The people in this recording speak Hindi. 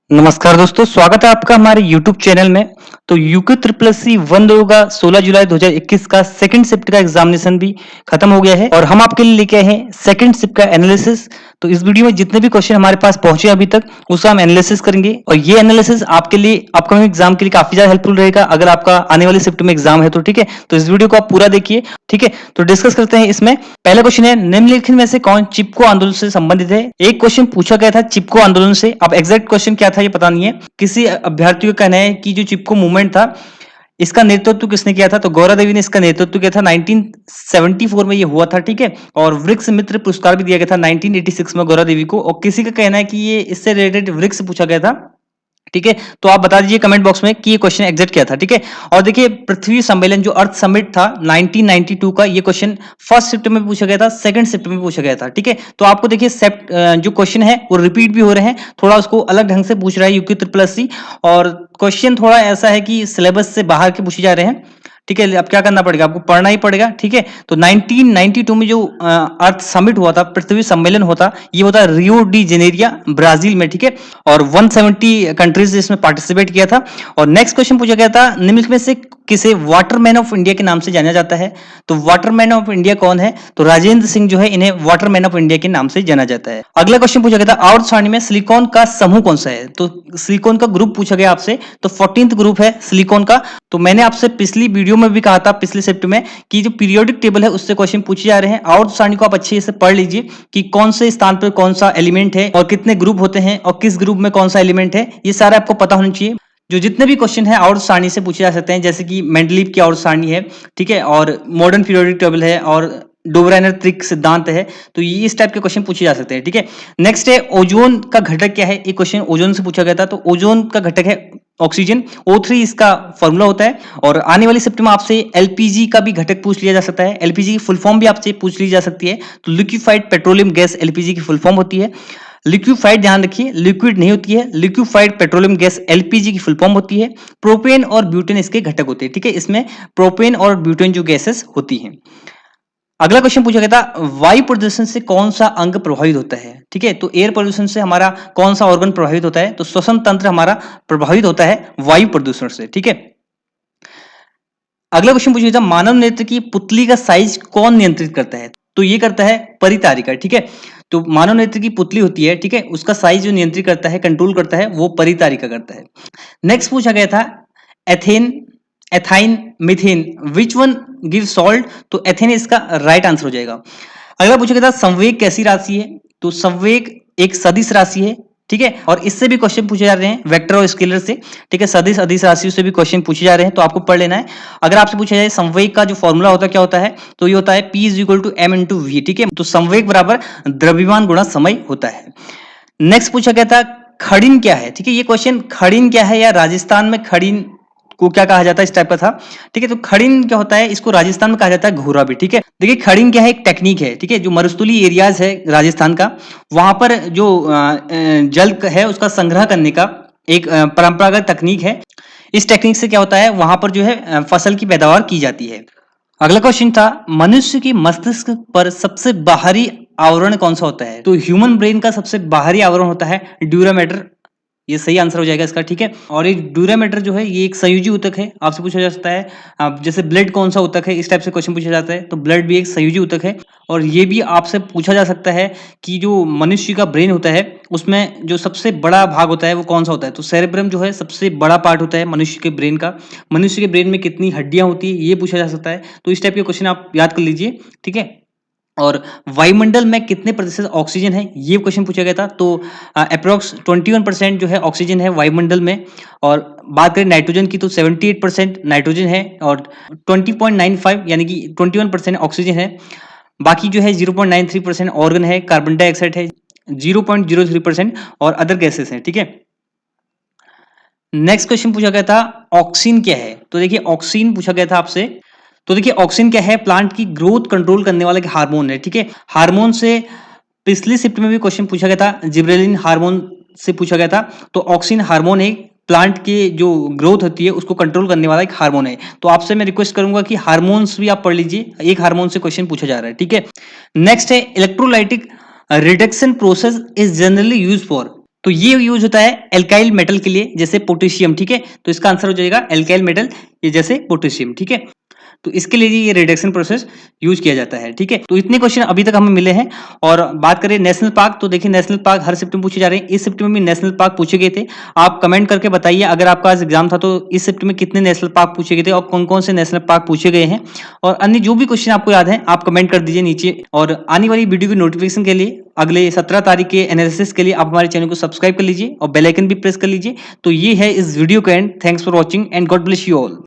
नमस्कार दोस्तों, स्वागत है आपका हमारे YouTube चैनल में। तो यूके ट्रिपल एस सी 1 होगा 16 जुलाई 2021 का सेकंड शिफ्ट का एग्जामिनेशन भी खत्म हो गया है और हम आपके लिए लेके आए हैं सेकंड शिफ्ट का एनालिसिस। तो इस वीडियो में जितने भी क्वेश्चन हमारे पास पहुंचे अभी तक उसका हम एनालिसिस करेंगे और ये एनालिसिस आपके लिए अपकमिंग एग्जाम के लिए काफी ज्यादा हेल्पफुल रहेगा अगर आपका आने वाली शिफ्ट में एग्जाम है तो। ठीक है, तो इस वीडियो को आप पूरा देखिए। ठीक है, तो डिस्कस करते हैं। इसमें पहला क्वेश्चन है, निम्नलिखित में से कौन चिपको आंदोलन से संबंधित है। एक क्वेश्चन पूछा गया था चिपको आंदोलन से, अब एग्जैक्ट क्वेश्चन क्या था ये पता नहीं है। किसी अभ्यर्थी का कहना है कि जो चिपको मूवमेंट था इसका नेतृत्व किसने किया था, तो गौरा देवी ने इसका नेतृत्व किया था। 1974 में ये हुआ था। ठीक है, और वृक्ष मित्र पुरस्कार भी दिया गया था 1986 में गौरा देवी को। और किसी का कहना है कि ये इससे रिलेटेड वृक्ष पूछा गया था। ठीक है, तो आप बता दीजिए कमेंट बॉक्स में कि ये क्वेश्चन एग्जैक्ट क्या था। ठीक है, और देखिए पृथ्वी सम्मेलन जो अर्थ समिट था 1992 का, ये क्वेश्चन फर्स्ट शिफ्ट में पूछा गया था, सेकंड शिफ्ट में पूछा गया था। ठीक है, तो आपको देखिए जो क्वेश्चन है वो रिपीट भी हो रहे हैं, थोड़ा उसको अलग ढंग से पूछ रहा है यूके ट्रिपल एस सी। और क्वेश्चन थोड़ा ऐसा है कि सिलेबस से बाहर के पूछे जा रहे हैं। ठीक है, अब क्या करना पड़ेगा, आपको पढ़ना ही पड़ेगा। ठीक है, तो 1992 में जो अर्थ समिट हुआ था, पृथ्वी सम्मेलन होता, ये होता रियो डी जेनेरिया ब्राजील में। ठीक है, और 170 कंट्रीज इसमें पार्टिसिपेट किया था। और नेक्स्ट क्वेश्चन पूछा गया था, निम्नलिखित में से किसे वाटरमैन ऑफ इंडिया के नाम से जाना जाता है। तो वाटरमैन ऑफ इंडिया कौन है, तो राजेंद्र सिंह जो है इन्हें वाटरमैन ऑफ इंडिया के नाम से जाना जाता है। अगला क्वेश्चन पूछा गया था, आवर्त सारणी में सिलिकॉन का समूह कौन सा है। तो सिलिकॉन का ग्रुप पूछा गया आपसे, तो 14th ग्रुप है सिलिकॉन का। तो मैंने आपसे पिछली वीडियो में भी कहा था, पिछले शिफ्ट में, कि जो पीरियोडिक टेबल है उससे क्वेश्चन पूछे जा रहे हैं। आवर्त सारणी को आप अच्छे से पढ़ लीजिए कि कौन से स्थान पर कौन सा एलिमेंट है और कितने ग्रुप होते हैं और किस ग्रुप में कौन सा एलिमेंट है, ये सारा आपको पता होना चाहिए। जो जितने भी क्वेश्चन है आवर्त सारणी से पूछे जा सकते हैं, जैसे कि मेंडलीव की आवर्त सारणी है। ठीक है, और मॉडर्न पीरियोडिक टेबल है और डोबराइनर त्रिक सिद्धांत है। तो ये इस टाइप के क्वेश्चन पूछे जा सकते हैं। ठीक है, नेक्स्ट है ओजोन का घटक क्या है। एक क्वेश्चन ओजोन से पूछा गया था, तो ओजोन का घटक है ऑक्सीजन, O3 इसका फॉर्मूला होता है। और आने वाली शिफ्ट में आपसे एलपीजी का भी घटक पूछ लिया जा सकता है, एलपीजी की फुल फॉर्म भी आपसे पूछ ली जा सकती है। तो लिक्विफाइड पेट्रोलियम गैस एलपीजी की फुल फॉर्म होती है। लिक्विफाइड ध्यान रखिए, लिक्विड नहीं होती है, लिक्विफाइड पेट्रोलियम गैस एलपीजी की फुल फॉर्म होती है। प्रोपेन और ब्यूटेन इसके घटक होते हैं। ठीक है, इसमें प्रोपेन और ब्यूटेन जो गैसेस होती हैं। अगला क्वेश्चन पूछा गया था, वायु प्रदूषण से कौन सा अंग प्रभावित होता है। ठीक है, तो एयर पोल्यूशन से हमारा कौन सा ऑर्गन प्रभावित होता है, तो श्वसन तंत्र हमारा प्रभावित होता है वायु प्रदूषण से। ठीक है, अगला क्वेश्चन पूछा गया था, मानव नेत्र की पुतली का साइज कौन नियंत्रित करता है। तो ये करता है परितारिका। ठीक है, तो मानव नेत्र की पुतली होती है, ठीक है, उसका साइज जो नियंत्रित करता है, कंट्रोल करता है, वो परितारिका करता है। नेक्स्ट पूछा गया था, ethane, ethyne, methane, which one give salt. तो एथेन इसका राइट आंसर हो जाएगा। अगला पूछा गया था, संवेग कैसी राशि है। तो संवेग एक सदिश राशि है। ठीक है, और इससे भी क्वेश्चन पूछे जा रहे हैं वेक्टर और स्केलर से। ठीक है, सदिश अदिश राशियों से भी क्वेश्चन पूछे जा रहे हैं, तो आपको पढ़ लेना है। अगर आपसे पूछा जाए संवेग का जो फॉर्मूला होता है क्या होता है, तो ये होता है P is equal to M into V। ठीक है, तो संवेग बराबर द्रव्यमान गुणा समय होता है। नेक्स्ट पूछा गया था, खड़िन क्या है। ठीक है, ये क्वेश्चन खड़िन क्या है या राजस्थान में खड़िन को क्या कहा जाता है इस टाइप का था। ठीक है, तो खड़िन क्या होता है, इसको राजस्थान में कहा जाता है घोरा भी। ठीक है, देखिए खड़िन क्या है, एक टेक्निक है। ठीक है, जो मरुस्थलीय एरियाज है राजस्थान का, वहां पर जो जल है उसका संग्रह करने का एक परंपरागत तकनीक है। इस टेक्निक से क्या होता है, वहां पर जो है फसल की पैदावार की जाती है। अगला क्वेश्चन था, मनुष्य की मस्तिष्क पर सबसे बाहरी आवरण कौन सा होता है। तो ह्यूमन ब्रेन का सबसे बाहरी आवरण होता है ड्यूरामेटर, ये सही आंसर हो जाएगा इसका। ठीक है, और एक ड्यूरामेटर जो है ये एक संयोजी ऊतक है। आपसे पूछा जा सकता है जैसे ब्लड कौन सा ऊतक है, इस टाइप से क्वेश्चन पूछा जाता है, तो ब्लड भी एक संयोजी ऊतक है। और ये भी आपसे पूछा जा सकता है कि जो मनुष्य का ब्रेन होता है उसमें जो सबसे बड़ा भाग होता है वो कौन सा होता है। तो सेरेब्रम जो है सबसे बड़ा पार्ट होता है मनुष्य के ब्रेन का। मनुष्य के ब्रेन में कितनी हड्डियां होती है ये पूछा जा सकता है, तो इस टाइप के क्वेश्चन आप याद कर लीजिए। ठीक है, और वायुमंडल में कितने प्रतिशत ऑक्सीजन है ये क्वेश्चन पूछा गया था। तो अप्रोक्स 21% जो है ऑक्सीजन है वायुमंडल में। और बात करें नाइट्रोजन की, तो 78% नाइट्रोजन है और 20.95 यानी कि 21% ऑक्सीजन है। बाकी जो है 0.93% ऑर्गन है, कार्बन डाइऑक्साइड है 0.03% और अदर गैसेस हैं। ठीक है, नेक्स्ट क्वेश्चन पूछा गया था, ऑक्सीन क्या है। तो देखिए ऑक्सीन पूछा गया था आपसे, तो देखिए ऑक्सीन क्या है, प्लांट की ग्रोथ कंट्रोल करने वाला एक हार्मोन है। ठीक है, हार्मोन से पिछली शिफ्ट में भी क्वेश्चन पूछा गया था, जिब्रेलिन हार्मोन से पूछा गया था। तो ऑक्सीन हार्मोन है, प्लांट की जो ग्रोथ होती है उसको कंट्रोल करने वाला एक हार्मोन है। तो आपसे मैं रिक्वेस्ट करूंगा कि हार्मोन्स भी आप पढ़ लीजिए, एक हार्मोन से क्वेश्चन पूछा जा रहा है। ठीक है, नेक्स्ट है, electrolytic reduction process is generally use for. तो ये यूज होता है एल्काइल मेटल के लिए, जैसे पोटेशियम, ठीक है। तो इसका आंसर हो जाएगा एल्काइल मेटल, ये जैसे पोटेशियम, ठीक है। तो इसके लिए ये रिडक्शन प्रोसेस यूज किया जाता है, ठीक है। तो इतने क्वेश्चन अभी तक हमें मिले हैं। और बात करें नेशनल पार्क, तो देखिए नेशनल पार्क हर शिफ्ट में पूछे जा रहे हैं। इस शिफ्ट में भी नेशनल पार्क पूछे गए थे। आप कमेंट करके बताइए, अगर आपका आज एग्जाम था तो इस शिफ्ट में कितने नेशनल पार्क पूछे गए थे और कौन कौन से नेशनल पार्क पूछे गए हैं। और अन्य जो भी क्वेश्चन आपको याद है आप कमेंट कर दीजिए नीचे। और आने वाली वीडियो की नोटिफिकेशन के लिए अगले 17 तारीख के एनालिसिस के लिए आप हमारे चैनल को सब्सक्राइब कर लीजिए और बेल आइकन भी प्रेस कर लीजिए। तो ये है इस वीडियो का and. Thanks for watching and God bless you all.